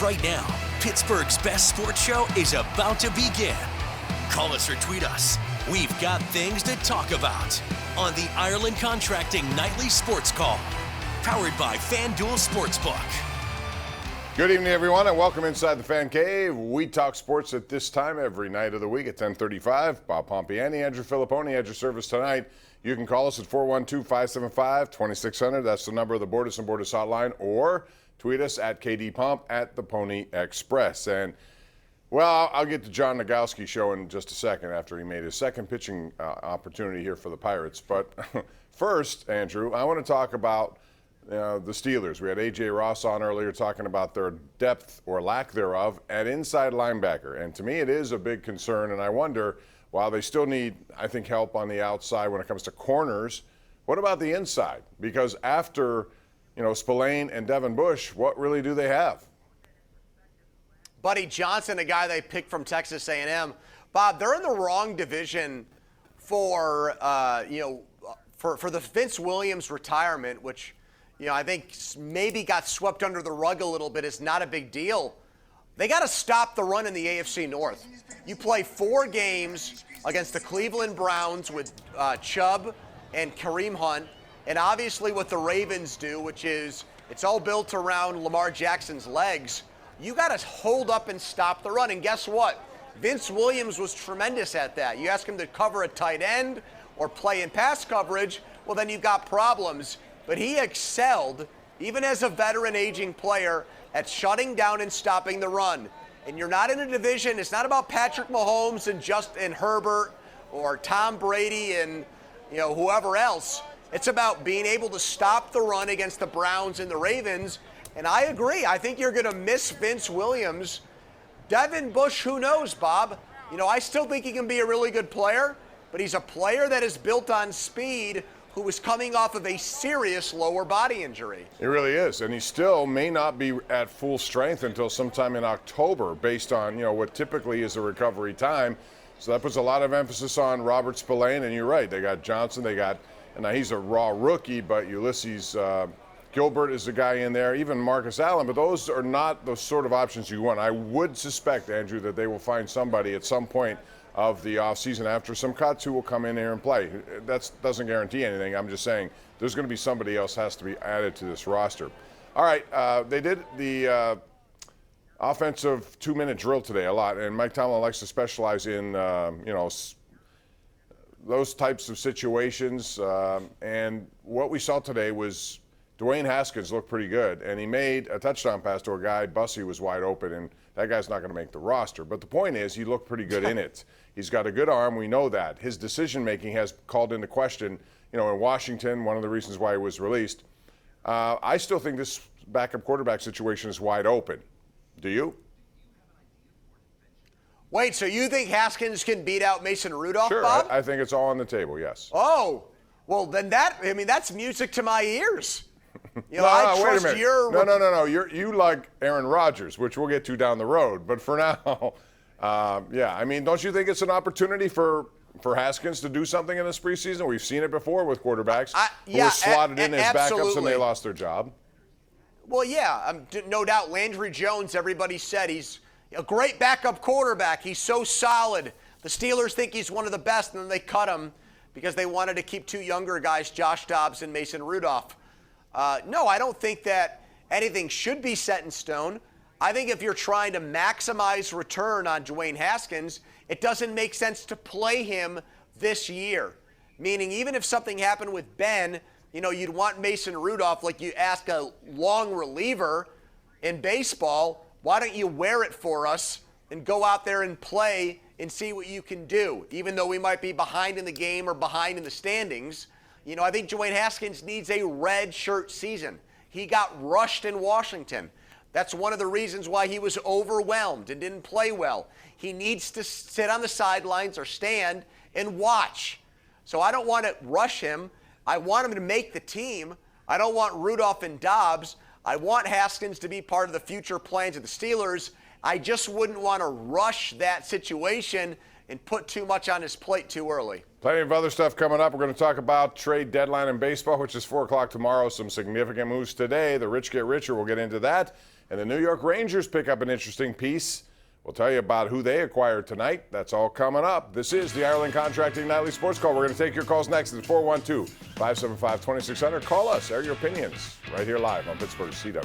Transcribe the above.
Right now, Pittsburgh's best sports show is about to begin. Call us or tweet us. We've got things to talk about on the Ireland Contracting Nightly Sports Call, powered by FanDuel Sportsbook. Good evening, everyone, and welcome inside the Fan Cave. We talk sports at this time every night of the week at 10:35. Bob Pompeani, Andrew Fillipponi at your service tonight. You can call us at 412-575-2600. That's the number of the Bordas and Bordas hotline, or tweet us at KDPomp at the Pony Express. And, well, I'll get to John Nagowski's show in just a second after he made his second pitching opportunity here for the Pirates. But first, Andrew, I want to talk about the Steelers. We had A.J. Ross on earlier talking about their depth or lack thereof at inside linebacker. And to me, it is a big concern. And I wonder, while they still need, I think, help on the outside when it comes to corners, what about the inside? Because after, Spillane and Devin Bush, what really do they have? Buddy Johnson, a guy they picked from Texas A&M. Bob, they're in the wrong division for the Vince Williams retirement, which, I think maybe got swept under the rug a little bit. Is not a big deal. They got to stop the run in the AFC North. You play 4 games against the Cleveland Browns with Chubb and Kareem Hunt, and obviously what the Ravens do, which is it's all built around Lamar Jackson's legs. You got to hold up and stop the run. And guess what? Vince Williams was tremendous at that. You ask him to cover a tight end or play in pass coverage, well, then you've got problems. But he excelled, even as a veteran aging player, at shutting down and stopping the run. And you're not in a division. It's not about Patrick Mahomes and Herbert or Tom Brady and whoever else. It's about being able to stop the run against the Browns and the Ravens. And I agree. I think you're going to miss Vince Williams. Devin Bush, who knows, Bob? I still think he can be a really good player, but he's a player that is built on speed, who was coming off of a serious lower body injury. He really is, and he still may not be at full strength until sometime in October based on, what typically is a recovery time. So that puts a lot of emphasis on Robert Spillane, and you're right. They got Johnson, and now he's a raw rookie, but Ulysses Gilbert is the guy in there, even Marcus Allen, but those are not the sort of options you want. I would suspect, Andrew, that they will find somebody at some point of the offseason after some cuts who will come in here and play. That doesn't guarantee anything. I'm just saying there's going to be somebody else has to be added to this roster. All right, they did the offensive 2-minute drill today a lot, and Mike Tomlin likes to specialize in, those types of situations. And what we saw today was Dwayne Haskins looked pretty good, and he made a touchdown pass to a guy. Bussey was wide open, and that guy's not going to make the roster. But the point is, he looked pretty good in it. He's got a good arm. We know that. His decision-making has called into question, in Washington, one of the reasons why he was released. I still think this backup quarterback situation is wide open. Do you? Wait, so you think Haskins can beat out Mason Rudolph, sure, Bob? I think it's all on the table, yes. Oh, well, then that's music to my ears. I trust wait a minute. No. You like Aaron Rodgers, which we'll get to down the road. But for now, don't you think it's an opportunity for Haskins to do something in this preseason? We've seen it before with quarterbacks who were slotted in as backups and they lost their job. Well, yeah, no doubt. Landry Jones, everybody said he's a great backup quarterback. He's so solid. The Steelers think he's one of the best, and then they cut him because they wanted to keep 2 younger guys, Josh Dobbs and Mason Rudolph. No, I don't think that anything should be set in stone. I think if you're trying to maximize return on Dwayne Haskins, it doesn't make sense to play him this year. Meaning, even if something happened with Ben, you'd want Mason Rudolph, like you ask a long reliever in baseball, why don't you wear it for us and go out there and play and see what you can do, even though we might be behind in the game or behind in the standings. I think Dwayne Haskins needs a red shirt season. He got rushed in Washington. That's one of the reasons why he was overwhelmed and didn't play well. He needs to sit on the sidelines or stand and watch. So I don't want to rush him. I want him to make the team. I don't want Rudolph and Dobbs. I want Haskins to be part of the future plans of the Steelers. I just wouldn't want to rush that situation and put too much on his plate too early. Plenty of other stuff coming up. We're going to talk about trade deadline in baseball, which is 4 o'clock tomorrow. Some significant moves today. The rich get richer. We'll get into that. And the New York Rangers pick up an interesting piece. We'll tell you about who they acquired tonight. That's all coming up. This is the Ireland Contracting Nightly Sports Call. We're going to take your calls next at 412-575-2600. Call us. Air your opinions right here live on Pittsburgh's CW.